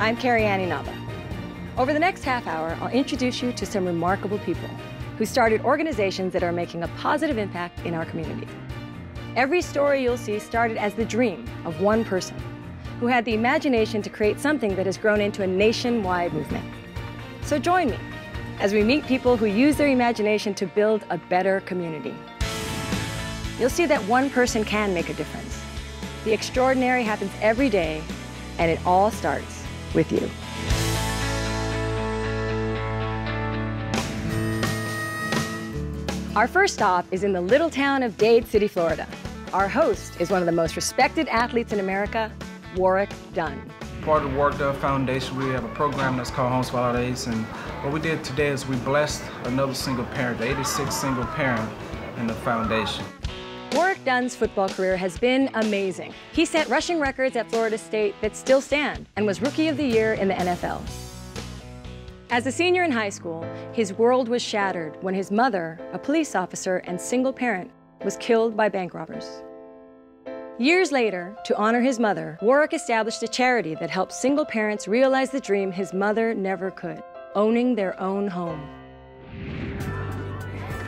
I'm Carrie Annie Nava. Over the next half hour, I'll introduce you to some remarkable people who started organizations that are making a positive impact in our community. Every story you'll see started as the dream of one person who had the imagination to create something that has grown into a nationwide movement. So join me as we meet people who use their imagination to build a better community. You'll see that one person can make a difference. The extraordinary happens every day, and it all starts with you. Our first stop is in the little town of Dade City, Florida. Our host is one of the most respected athletes in America, Warwick Dunn. Part of the Warwick Dunn Foundation, we have a program that's called Homes for Holidays, and what we did today is we blessed another single parent, the 86th single parent in the foundation. Warwick Dunn's football career has been amazing. He set rushing records at Florida State that still stand and was Rookie of the Year in the NFL. As a senior in high school, his world was shattered when his mother, a police officer and single parent, was killed by bank robbers. Years later, to honor his mother, Warwick established a charity that helps single parents realize the dream his mother never could, owning their own home.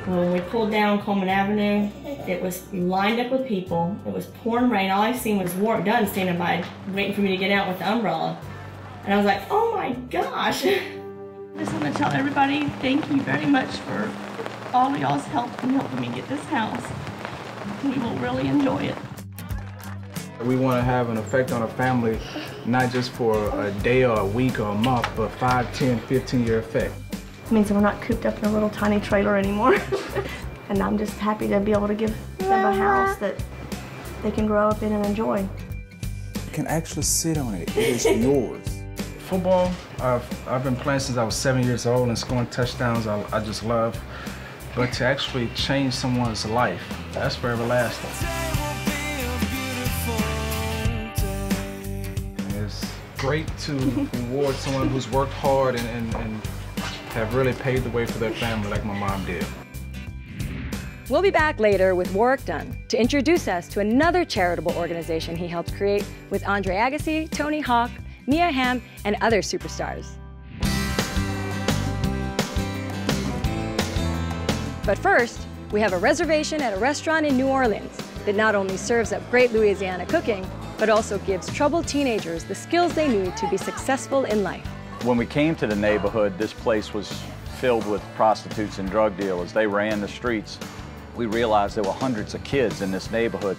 When we pulled down Coleman Avenue, it was lined up with people. It was pouring rain. All I seen was Warwick Dunn standing by, waiting for me to get out with the umbrella. And I was like, oh my gosh. I just want to tell everybody thank you very much for all of y'all's help in helping me get this house. We will really enjoy it. We want to have an effect on a family, not just for a day or a week or a month, but 5, 10, 15-year effect. It means that we're not cooped up in a little tiny trailer anymore. And I'm just happy to be able to give them a house that they can grow up in and enjoy. You can actually sit on it. It is yours. Football, I've been playing since I was 7 years old, and scoring touchdowns I just love. But to actually change someone's life, that's for everlasting. It's great to reward someone who's worked hard and have really paved the way for their family like my mom did. We'll be back later with Warwick Dunn to introduce us to another charitable organization he helped create with Andre Agassi, Tony Hawk, Mia Hamm, and other superstars. But first, we have a reservation at a restaurant in New Orleans that not only serves up great Louisiana cooking, but also gives troubled teenagers the skills they need to be successful in life. When we came to the neighborhood, this place was filled with prostitutes and drug dealers. They ran the streets. We realized there were hundreds of kids in this neighborhood.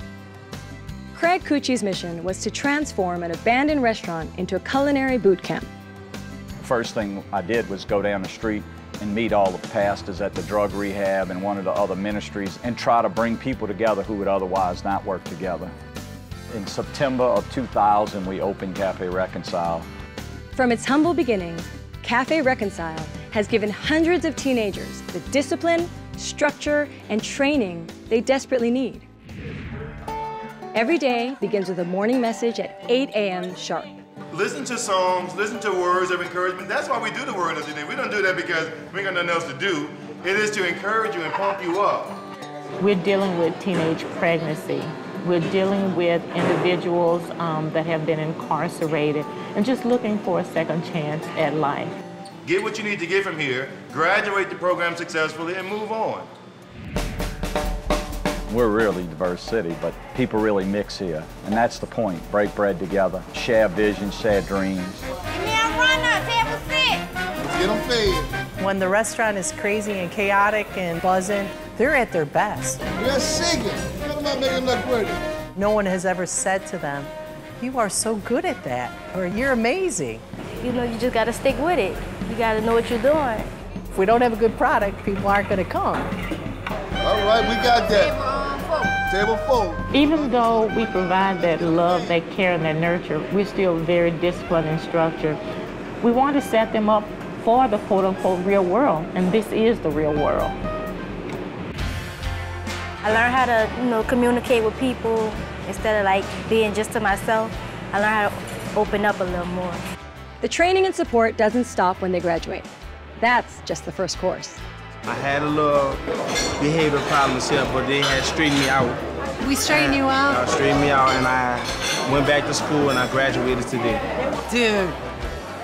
Craig Cucci's mission was to transform an abandoned restaurant into a culinary boot camp. First thing I did was go down the street and meet all the pastors at the drug rehab and one of the other ministries and try to bring people together who would otherwise not work together. In September of 2000, we opened Cafe Reconcile. From its humble beginnings, Cafe Reconcile has given hundreds of teenagers the discipline, structure, and training they desperately need. Every day begins with a morning message at 8 a.m. sharp. Listen to songs, listen to words of encouragement. That's why we do the Word of the Day. We don't do that because we ain't got nothing else to do. It is to encourage you and pump you up. We're dealing with teenage pregnancy. We're dealing with individuals that have been incarcerated and just looking for a second chance at life. Get what you need to get from here, graduate the program successfully, and move on. We're a really diverse city, but people really mix here, and that's the point. Break bread together, share visions, share dreams. Give me a runner, table sit. Let's get them fed. When the restaurant is crazy and chaotic and buzzing, they're at their best. They're singing. What am I making look pretty? No one has ever said to them, "You are so good at that," or "You're amazing." You know, you just got to stick with it. You got to know what you're doing. If we don't have a good product, people aren't going to come. All right, we got that. Table 4. Even though we provide that love, that care, and that nurture, we're still very disciplined and structured. We want to set them up for the quote-unquote real world, and this is the real world. I learned how to, communicate with people instead of like being just to myself. I learned how to open up a little more. The training and support doesn't stop when they graduate. That's just the first course. I had a little behavioral problems here, but they had straightened me out. We straightened you out? Straightened me out, and I went back to school and I graduated today. Dude,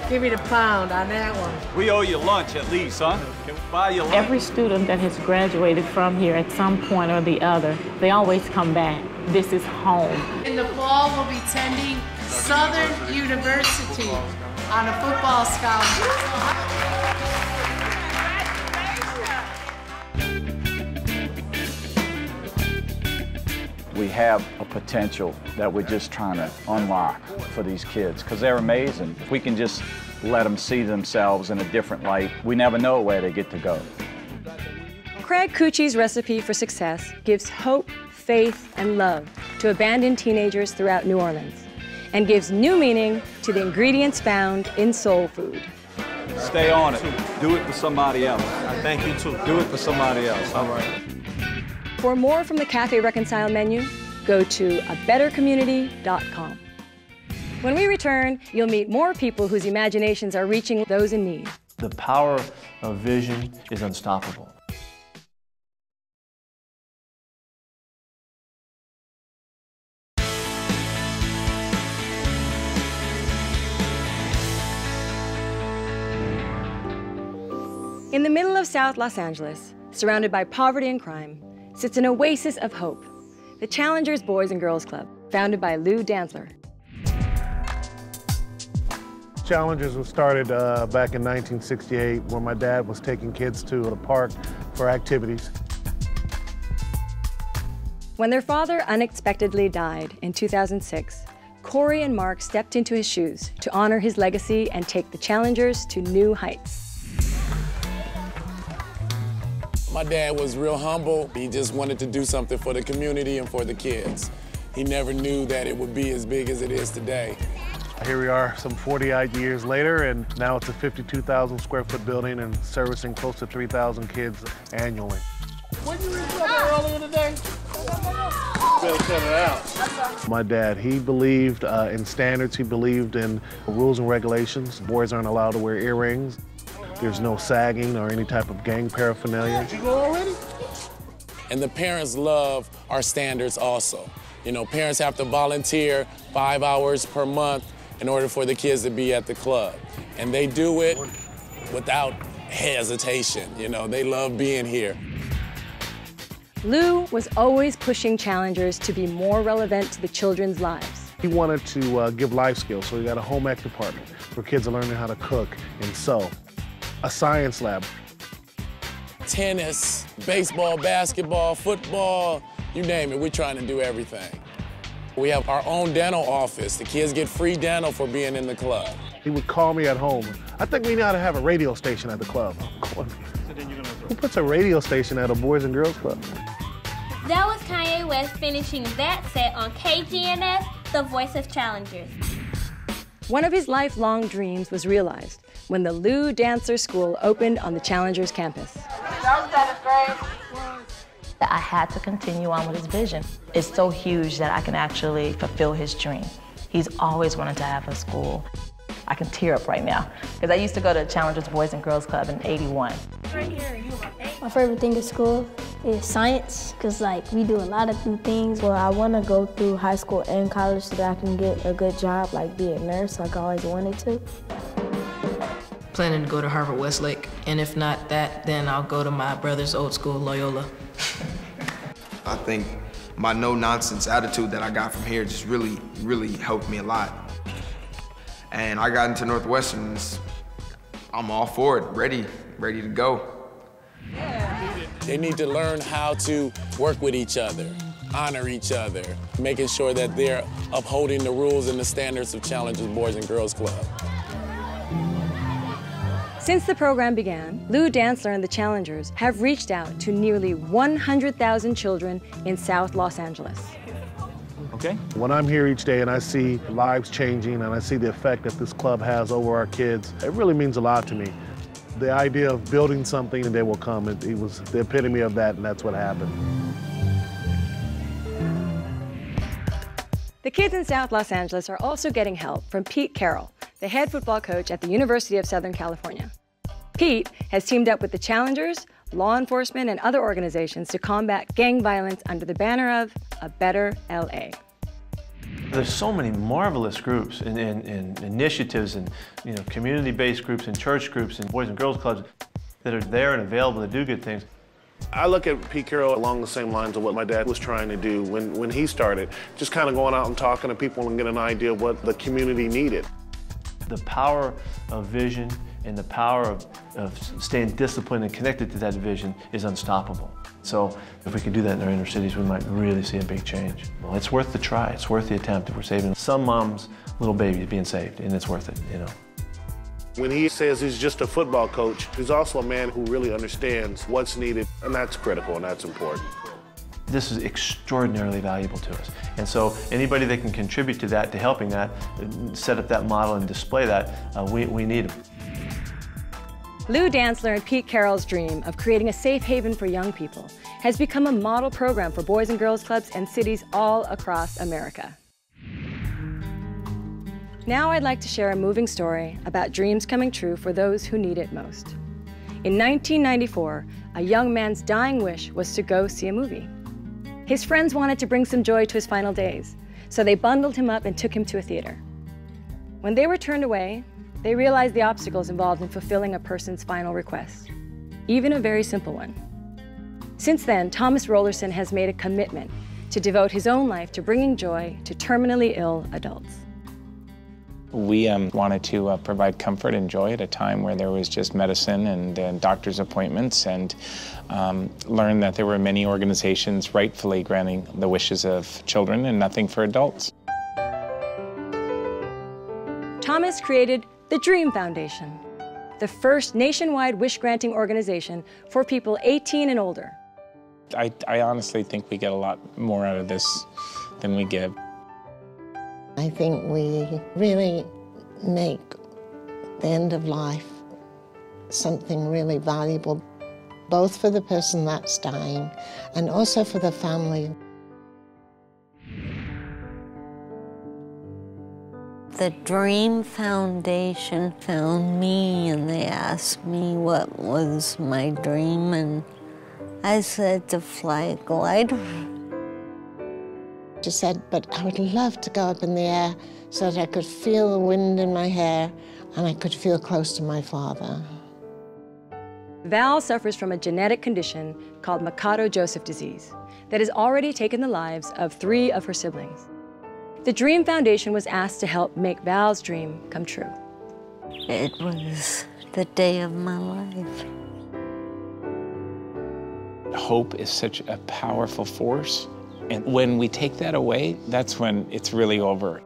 Give me the pound on that one. We owe you lunch at least, huh? Can we buy you lunch? Every student that has graduated from here at some point or the other, they always come back. This is home. In the fall, we'll be attending Southern University on a football scholarship. We have a potential that we're just trying to unlock for these kids because they're amazing. If we can just let them see themselves in a different light, we never know where they get to go. Craig Cucci's recipe for success gives hope, faith, and love to abandoned teenagers throughout New Orleans and gives new meaning to the ingredients found in soul food. Stay on it. Do it for somebody else. I thank you too. Do it for somebody else. All right. For more from the Cafe Reconcile menu, go to abettercommunity.com. When we return, you'll meet more people whose imaginations are reaching those in need. The power of vision is unstoppable. In the middle of South Los Angeles, surrounded by poverty and crime, sits an oasis of hope, the Challengers Boys and Girls Club, founded by Lou Dantzler. Challengers was started back in 1968 when my dad was taking kids to the park for activities. When their father unexpectedly died in 2006, Corey and Mark stepped into his shoes to honor his legacy and take the Challengers to new heights. My dad was real humble. He just wanted to do something for the community and for the kids. He never knew that it would be as big as it is today. Here we are some 40-odd years later, and now it's a 52,000 square foot building and servicing close to 3,000 kids annually. When you reach up earlier today? Better cut it out. My dad, he believed in standards. He believed in rules and regulations. Boys aren't allowed to wear earrings. There's no sagging or any type of gang paraphernalia. Did you go already? And the parents love our standards also. You know, parents have to volunteer 5 hours per month in order for the kids to be at the club. And they do it without hesitation. You know, they love being here. Lou was always pushing Challengers to be more relevant to the children's lives. He wanted to give life skills, so he got a home ec department where kids are learning how to cook and sew. A science lab. Tennis, baseball, basketball, football, you name it, we're trying to do everything. We have our own dental office. The kids get free dental for being in the club. He would call me at home. I think we need to have a radio station at the club. Who puts a radio station at a Boys and Girls Club? That was Kanye West finishing that set on KGNS, the voice of Challengers. One of his lifelong dreams was realized when the Lou Dantzler School opened on the Challengers campus. I had to continue on with his vision. It's so huge that I can actually fulfill his dream. He's always wanted to have a school. I can tear up right now, because I used to go to Challengers Boys and Girls Club in '81. My favorite thing at school is science, because we do a lot of new things. Well, I want to go through high school and college so that I can get a good job, like be a nurse, like I always wanted to. Planning to go to Harvard Westlake, and if not that, then I'll go to my brother's old school, Loyola. I think my no-nonsense attitude that I got from here just really helped me a lot. And I got into Northwestern, I'm all for it, ready to go. They need to learn how to work with each other, honor each other, making sure that they're upholding the rules and the standards of Challengers Boys and Girls Club. Since the program began, Lou Dantzler and the Challengers have reached out to nearly 100,000 children in South Los Angeles. Okay. When I'm here each day and I see lives changing and I see the effect that this club has over our kids, it really means a lot to me. The idea of building something and they will come, it was the epitome of that, and that's what happened. The kids in South Los Angeles are also getting help from Pete Carroll, the head football coach at the University of Southern California. Pete has teamed up with the Challengers, law enforcement, and other organizations to combat gang violence under the banner of A Better LA. There's so many marvelous groups and initiatives and community-based groups and church groups and boys and girls clubs that are there and available to do good things. I look at Pete Carroll along the same lines of what my dad was trying to do when he started, just kind of going out and talking to people and getting an idea of what the community needed. The power of vision and the power of staying disciplined and connected to that vision is unstoppable. So if we could do that in our inner cities, we might really see a big change. Well, it's worth the try. It's worth the attempt if we're saving some mom's little baby being saved, and it's worth it, When he says he's just a football coach, he's also a man who really understands what's needed, and that's critical and that's important. This is extraordinarily valuable to us. And so anybody that can contribute to that, to helping that, set up that model and display that, we need them. Lou Dantzler and Pete Carroll's dream of creating a safe haven for young people has become a model program for boys and girls clubs and cities all across America. Now I'd like to share a moving story about dreams coming true for those who need it most. In 1994, a young man's dying wish was to go see a movie. His friends wanted to bring some joy to his final days, so they bundled him up and took him to a theater. When they were turned away, they realized the obstacles involved in fulfilling a person's final request, even a very simple one. Since then, Thomas Rollerson has made a commitment to devote his own life to bringing joy to terminally ill adults. We wanted to provide comfort and joy at a time where there was just medicine and doctor's appointments, and learned that there were many organizations rightfully granting the wishes of children and nothing for adults. Thomas created the Dream Foundation, the first nationwide wish-granting organization for people 18 and older. I honestly think we get a lot more out of this than we give. I think we really make the end of life something really valuable, both for the person that's dying and also for the family. The Dream Foundation found me and they asked me what was my dream, and I said to fly a glider. She said, but I would love to go up in the air so that I could feel the wind in my hair and I could feel close to my father. Val suffers from a genetic condition called Mikado-Joseph disease that has already taken the lives of 3 of her siblings. The Dream Foundation was asked to help make Val's dream come true. It was the day of my life. Hope is such a powerful force, and when we take that away, that's when it's really over.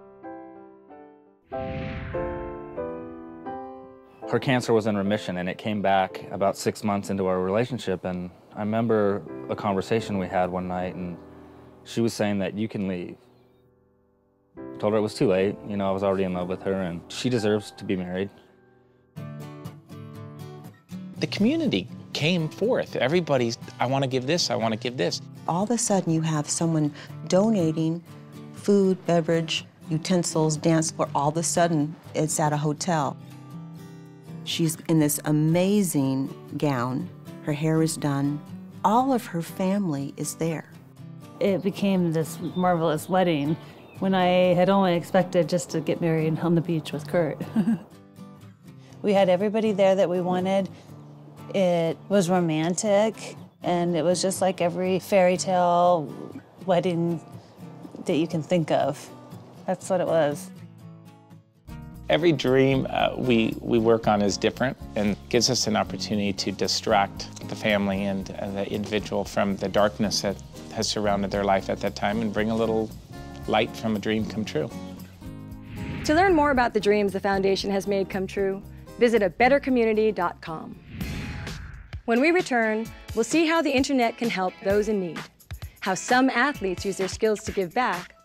Her cancer was in remission, and it came back about 6 months into our relationship, and I remember a conversation we had one night, and she was saying that you can leave. I told her it was too late. You know, I was already in love with her, and she deserves to be married. The community came forth. Everybody's, I want to give this, I want to give this. All of a sudden, you have someone donating food, beverage, utensils, dance floor. All of a sudden, it's at a hotel. She's in this amazing gown. Her hair is done. All of her family is there. It became this marvelous wedding when I had only expected just to get married on the beach with Kurt. We had everybody there that we wanted. It was romantic, and it was just like every fairy tale wedding that you can think of. That's what it was. Every dream we work on is different and gives us an opportunity to distract the family and the individual from the darkness that has surrounded their life at that time and bring a little light from a dream come true. To learn more about the dreams the Foundation has made come true, visit abettercommunity.com. When we return, we'll see how the internet can help those in need, how some athletes use their skills to give back,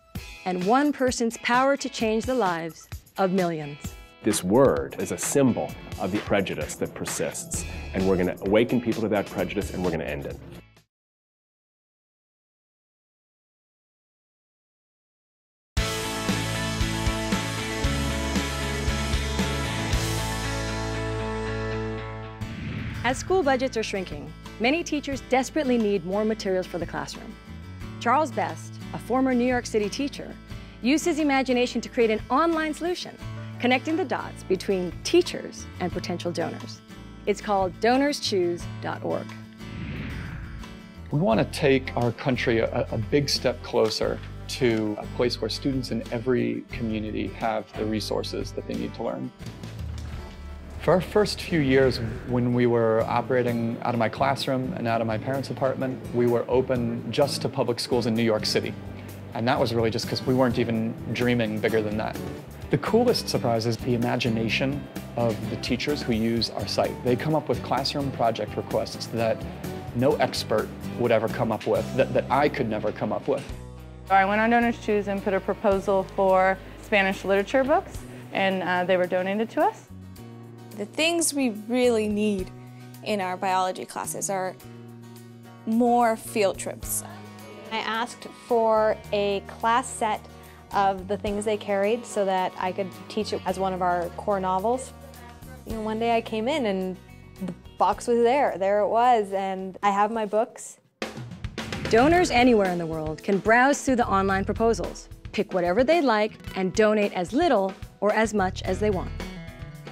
and one person's power to change the lives of millions. This word is a symbol of the prejudice that persists, and we're going to awaken people to that prejudice, and we're going to end it. As school budgets are shrinking, many teachers desperately need more materials for the classroom. Charles Best, a former New York City teacher, uses imagination to create an online solution, connecting the dots between teachers and potential donors. It's called DonorsChoose.org. We want to take our country a big step closer to a place where students in every community have the resources that they need to learn. For our first few years, when we were operating out of my classroom and out of my parents' apartment, we were open just to public schools in New York City. And that was really just because we weren't even dreaming bigger than that. The coolest surprise is the imagination of the teachers who use our site. They come up with classroom project requests that no expert would ever come up with, that I could never come up with. I went on Donors Choose and put a proposal for Spanish literature books, and they were donated to us. The things we really need in our biology classes are more field trips. I asked for a class set of the things they carried so that I could teach it as one of our core novels. You know, one day I came in and the box was there. There it was, and I have my books. Donors anywhere in the world can browse through the online proposals, pick whatever they'd like, and donate as little or as much as they want.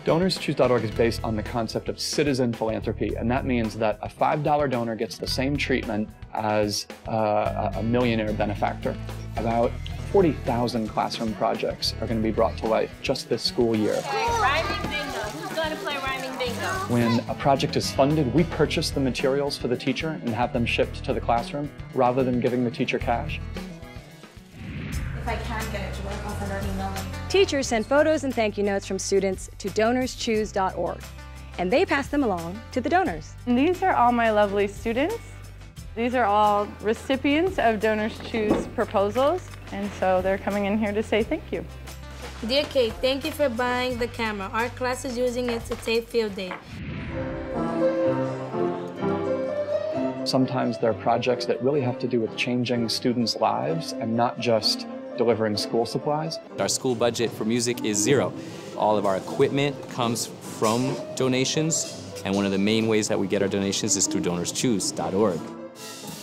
DonorsChoose.org is based on the concept of citizen philanthropy, and that means that a $5 donor gets the same treatment as a millionaire benefactor. About 40,000 classroom projects are going to be brought to life just this school year. Rhyming bingo. Who's going to play rhyming bingo? When a project is funded, we purchase the materials for the teacher and have them shipped to the classroom rather than giving the teacher cash. If I can get it to work, I'll send her an email. Teachers send photos and thank you notes from students to DonorsChoose.org, and they pass them along to the donors. And these are all my lovely students. These are all recipients of Donors Choose proposals, and so they're coming in here to say thank you. Dear Kate, thank you for buying the camera. Our class is using it to tape field day. Sometimes there are projects that really have to do with changing students' lives and not just delivering school supplies. Our school budget for music is zero. All of our equipment comes from donations, and one of the main ways that we get our donations is through DonorsChoose.org.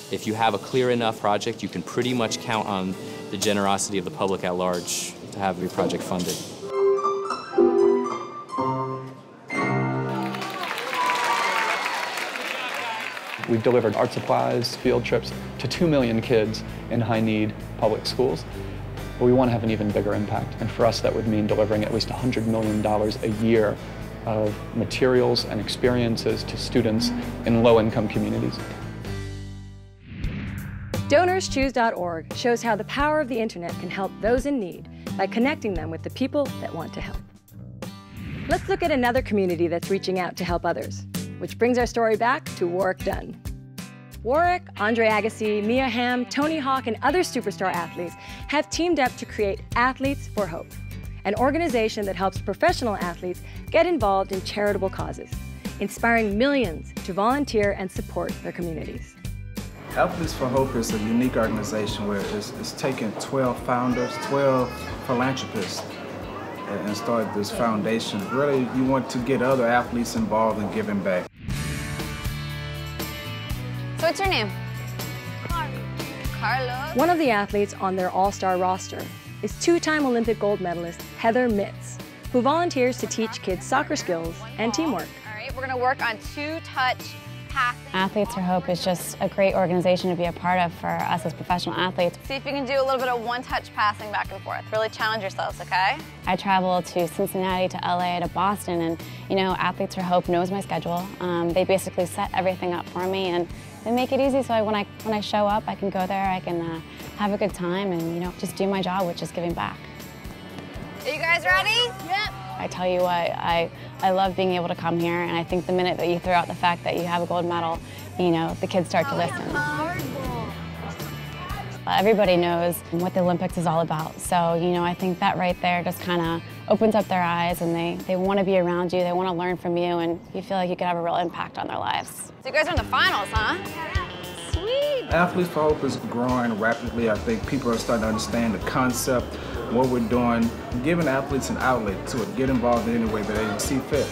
If you have a clear enough project, you can pretty much count on the generosity of the public at large to have your project funded. We've delivered art supplies, field trips to 2 million kids in high-need public schools. But we want to have an even bigger impact, and for us that would mean delivering at least $100 million a year of materials and experiences to students in low-income communities. DonorsChoose.org shows how the power of the internet can help those in need by connecting them with the people that want to help. Let's look at another community that's reaching out to help others, which brings our story back to Warwick Dunn. Warwick, Andre Agassi, Mia Hamm, Tony Hawk, and other superstar athletes have teamed up to create Athletes for Hope, an organization that helps professional athletes get involved in charitable causes, inspiring millions to volunteer and support their communities. Athletes for Hope is a unique organization where it's taken 12 founders, 12 philanthropists, and started this foundation. Really, you want to get other athletes involved in giving back. So what's your name? Carlos. One of the athletes on their all-star roster is two-time Olympic gold medalist Heather Mitz, who volunteers to teach kids soccer skills and teamwork. All right, we're gonna work on two-touch passing. Athletes for Hope is just a great organization to be a part of for us as professional athletes. See if you can do a little bit of one-touch passing back and forth. Really challenge yourselves, okay? I travel to Cincinnati, to LA, to Boston, and Athletes for Hope knows my schedule. They basically set everything up for me, and they make it easy so when I show up, I can go there, I can have a good time and just do my job, which is giving back. Are you guys ready? Yep. I tell you what, I love being able to come here, and I think the minute that you throw out the fact that you have a gold medal, the kids start to listen. Everybody knows what the Olympics is all about, so I think that right there just kind of opens up their eyes, and they want to be around you, they want to learn from you, and you feel like you can have a real impact on their lives. So you guys are in the finals, huh? Sweet. Athletes for Hope is growing rapidly. I think people are starting to understand the concept, what we're doing, giving athletes an outlet to get involved in any way that they see fit.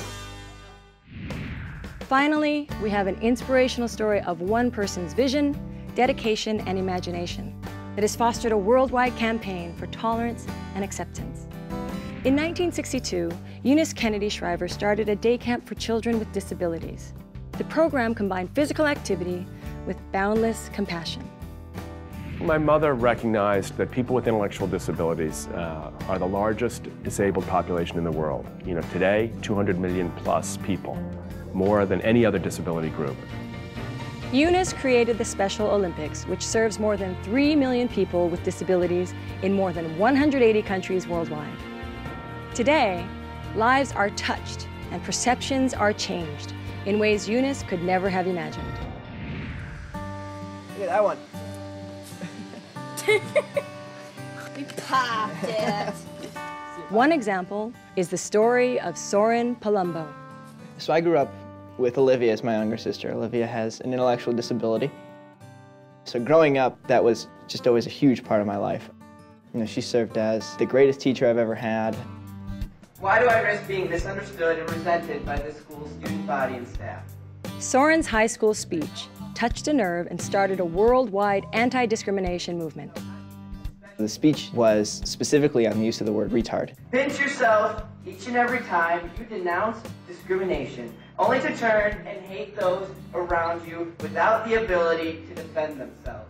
Finally, we have an inspirational story of one person's vision, dedication, and imagination. that has fostered a worldwide campaign for tolerance and acceptance. In 1962, Eunice Kennedy Shriver started a day camp for children with disabilities. The program combined physical activity with boundless compassion. My mother recognized that people with intellectual disabilities are the largest disabled population in the world. You know, today, 200 million plus people, more than any other disability group. Eunice created the Special Olympics, which serves more than 3 million people with disabilities in more than 180 countries worldwide. Today, lives are touched and perceptions are changed in ways Eunice could never have imagined. Look at that one. We popped it. One example is the story of Soren Palumbo. So I grew up with Olivia as my younger sister. Olivia has an intellectual disability. So growing up, that was just always a huge part of my life. You know, she served as the greatest teacher I've ever had. Why do I risk being misunderstood and resented by this school's student body and staff? Soren's high school speech touched a nerve and started a worldwide anti-discrimination movement. The speech was specifically on the use of the word retard. Pinch yourself each and every time you denounce discrimination, only to turn and hate those around you without the ability to defend themselves.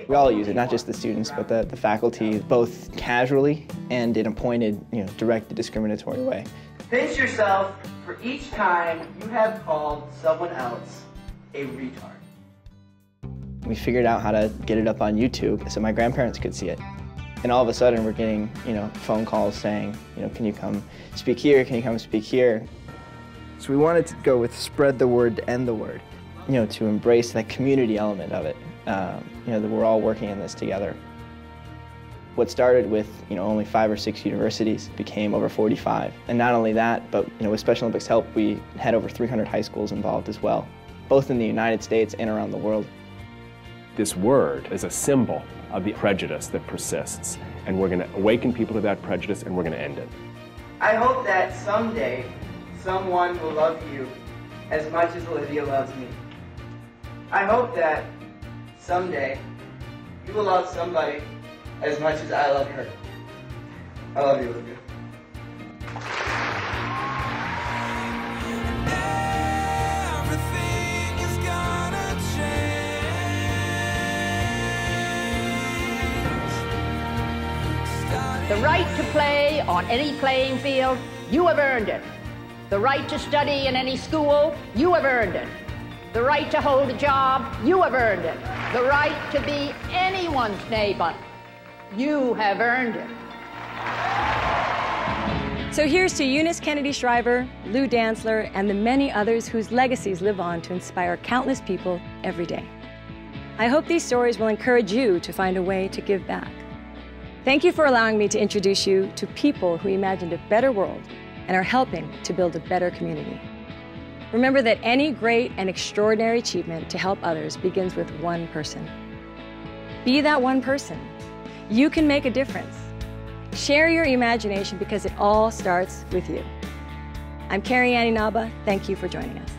We all use it, not just the students, but the faculty, both casually and in a pointed, directed discriminatory way. Pinch yourself for each time you have called someone else a retard. We figured out how to get it up on YouTube so my grandparents could see it. And all of a sudden we're getting, phone calls saying, can you come speak here? Can you come speak here? So we wanted to go with spread the word to end the word, to embrace that community element of it, that we're all working in this together. What started with, only 5 or 6 universities became over 45. And not only that, but, with Special Olympics help, we had over 300 high schools involved as well, both in the United States and around the world. This word is a symbol of the prejudice that persists, and we're going to awaken people to that prejudice, and we're going to end it. I hope that someday someone will love you as much as Olivia loves me. I hope that someday you will love somebody as much as I love her. I love you, Olivia. The right to play on any playing field, you have earned it. The right to study in any school, you have earned it. The right to hold a job, you have earned it. The right to be anyone's neighbor, you have earned it. So here's to Eunice Kennedy Shriver, Lou Dantzler, and the many others whose legacies live on to inspire countless people every day. I hope these stories will encourage you to find a way to give back. Thank you for allowing me to introduce you to people who imagined a better world and are helping to build a better community. Remember that any great and extraordinary achievement to help others begins with one person. Be that one person. You can make a difference. Share your imagination because it all starts with you. I'm Carrie Annie Naba. Thank you for joining us.